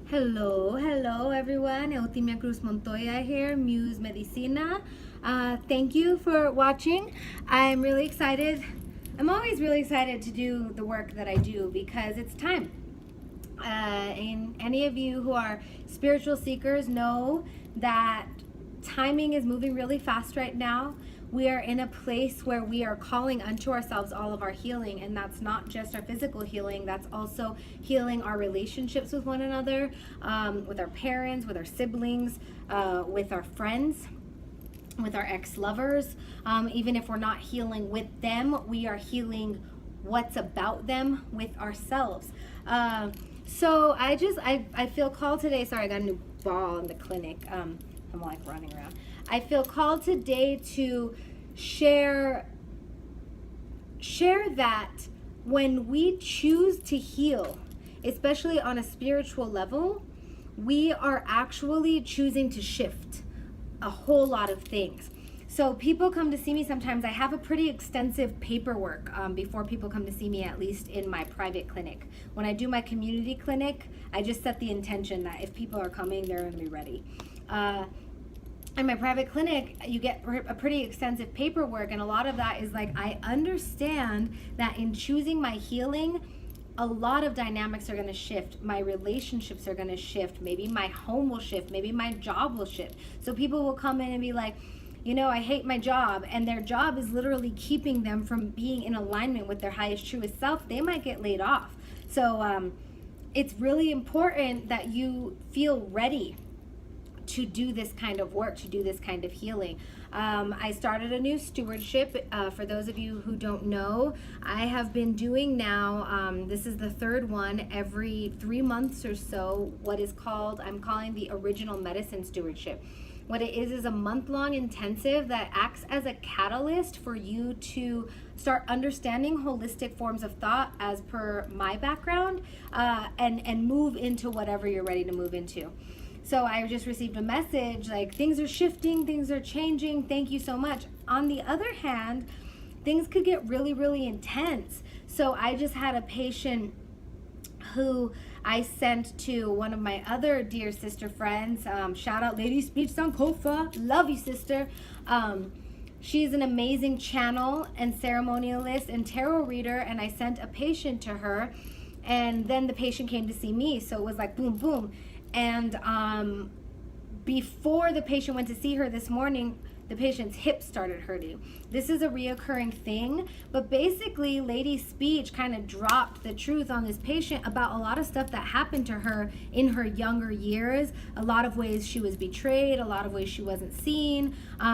Hello everyone. Eutimia Cruz Montoya here, Muse Medicina. Thank you for watching. I'm really excited. I'm always really excited to do the work that I do because it's time. And any of you who are spiritual seekers know that timing is moving really fast right now. We are in a place where we are calling unto ourselves all of our healing, and that's not just our physical healing, that's also healing our relationships with one another, with our parents, with our siblings, with our friends, with our ex-lovers. Even if we're not healing with them, we are healing what's about them with ourselves. So I feel called today. Sorry, I got a new ball in the clinic. I'm like running around. I feel called today to share that when we choose to heal, especially on a spiritual level, we are actually choosing to shift a whole lot of things. So people come to see me sometimes. I have a pretty extensive paperwork before people come to see me, at least in my private clinic. When I do my community clinic, I just set the intention that if people are coming, they're going to be ready. In my private clinic, you get a pretty extensive paperwork, and a lot of that is like, I understand that in choosing my healing, a lot of dynamics are going to shift. My relationships are going to shift. Maybe my home will shift. Maybe my job will shift. So people will come in and be like, I hate my job, and their job is literally keeping them from being in alignment with their highest, truest self. They might get laid off. So it's really important that you feel ready to do this kind of work, to do this kind of healing. I started a new stewardship. For those of you who don't know, I have been doing now, this is the third one, every 3 months or so, what is called, I'm calling the original medicine stewardship. What it is a month-long intensive that acts as a catalyst for you to start understanding holistic forms of thought as per my background, and move into whatever you're ready to move into. So I just received a message like, things are shifting, things are changing, thank you so much. On the other hand, things could get really, really intense. So I just had a patient who I sent to one of my other dear sister friends. Shout out Lady Speech Sankofa. Love you, sister. She's an amazing channel and ceremonialist and tarot reader, and I sent a patient to her, and then the patient came to see me. So it was like boom, boom. And before the patient went to see her this morning, the patient's hip started hurting. This is a reoccurring thing, but basically Lady Speech kind of dropped the truth on this patient about a lot of stuff that happened to her in her younger years, a lot of ways she was betrayed, a lot of ways she wasn't seen,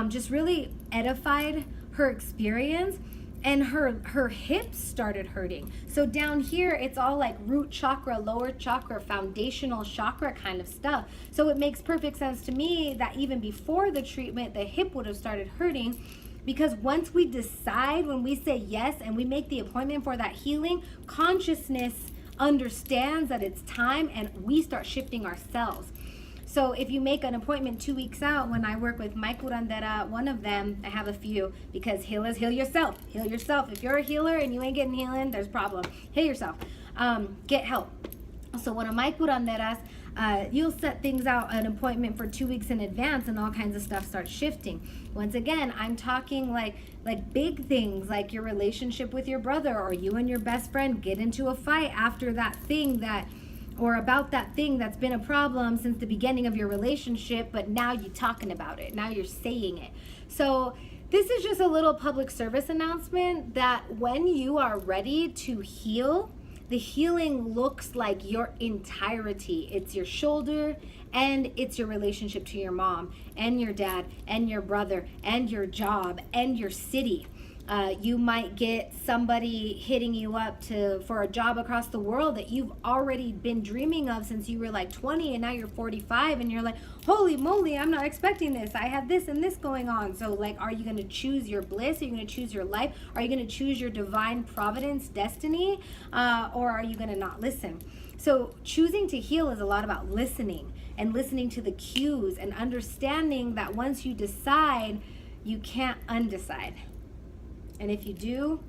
just really edified her experience. And her hips started hurting. So down here, it's all like root chakra, lower chakra, foundational chakra kind of stuff. So it makes perfect sense to me that even before the treatment, the hip would have started hurting, because once we decide, when we say yes and we make the appointment for that healing, consciousness understands that it's time, and we start shifting ourselves. So if you make an appointment 2 weeks out, when I work with Mike Curandera, one of them, I have a few, because healers, heal yourself. Heal yourself. If you're a healer and you ain't getting healing, there's a problem. Heal yourself. Get help. So one of my curanderas, you'll set things out, an appointment for 2 weeks in advance, and all kinds of stuff starts shifting. Once again, I'm talking like big things, like your relationship with your brother, or you and your best friend get into a fight after that thing that, or about that thing that's been a problem since the beginning of your relationship, but now you're talking about it. Now you're saying it. So this is just a little public service announcement that when you are ready to heal, the healing looks like your entirety. It's your shoulder, and it's your relationship to your mom and your dad and your brother and your job and your city. You might get somebody hitting you up for a job across the world that you've already been dreaming of since you were like 20, and now you're 45, and you're like, holy moly, I'm not expecting this. I have this and this going on. So like, are you going to choose your bliss? Are you going to choose your life? Are you going to choose your divine providence, destiny? Or are you going to not listen? So choosing to heal is a lot about listening, and listening to the cues, and understanding that once you decide, you can't undecide. And if you do,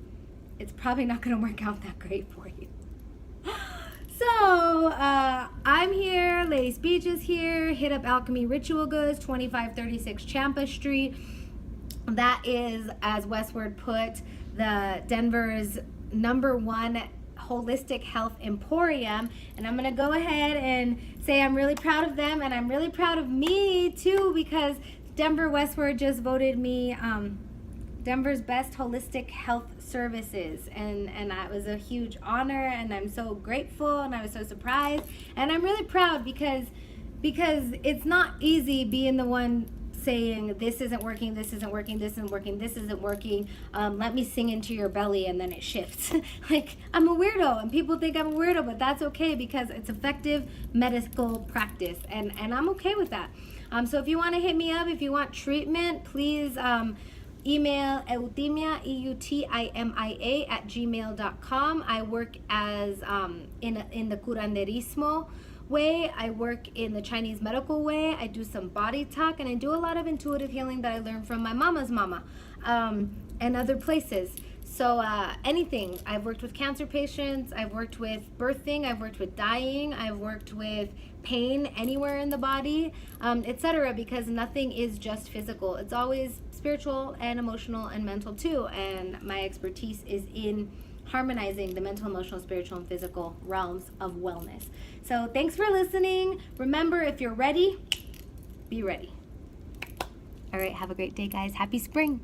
it's probably not going to work out that great for you. So I'm here, Lady Speech is here. Hit up Alchemy Ritual Goods, 2536 Champa Street. That is, as Westward put, the Denver's #1 holistic health emporium. And I'm gonna go ahead and say I'm really proud of them, and I'm really proud of me too, because Denver Westward just voted me Denver's best holistic health services, and that was a huge honor, and I'm so grateful, and I was so surprised, and I'm really proud because it's not easy being the one saying this isn't working, this isn't working, this isn't working, this isn't working, let me sing into your belly, and then it shifts. Like, I'm a weirdo, and people think I'm a weirdo, but that's okay, because it's effective medical practice, and I'm okay with that. So if you want to hit me up, if you want treatment, please email eutimia, EUTIMIA @gmail.com. I work as in the curanderismo way. I work in the Chinese medical way. I do some body talk, and I do a lot of intuitive healing that I learned from my mama's mama and other places. So anything. I've worked with cancer patients, I've worked with birthing, I've worked with dying, I've worked with pain anywhere in the body, etc., because nothing is just physical. It's always spiritual and emotional and mental too, and my expertise is in harmonizing the mental, emotional, spiritual, and physical realms of wellness. So thanks for listening. Remember, if you're ready, be ready. All right, have a great day, guys. Happy spring.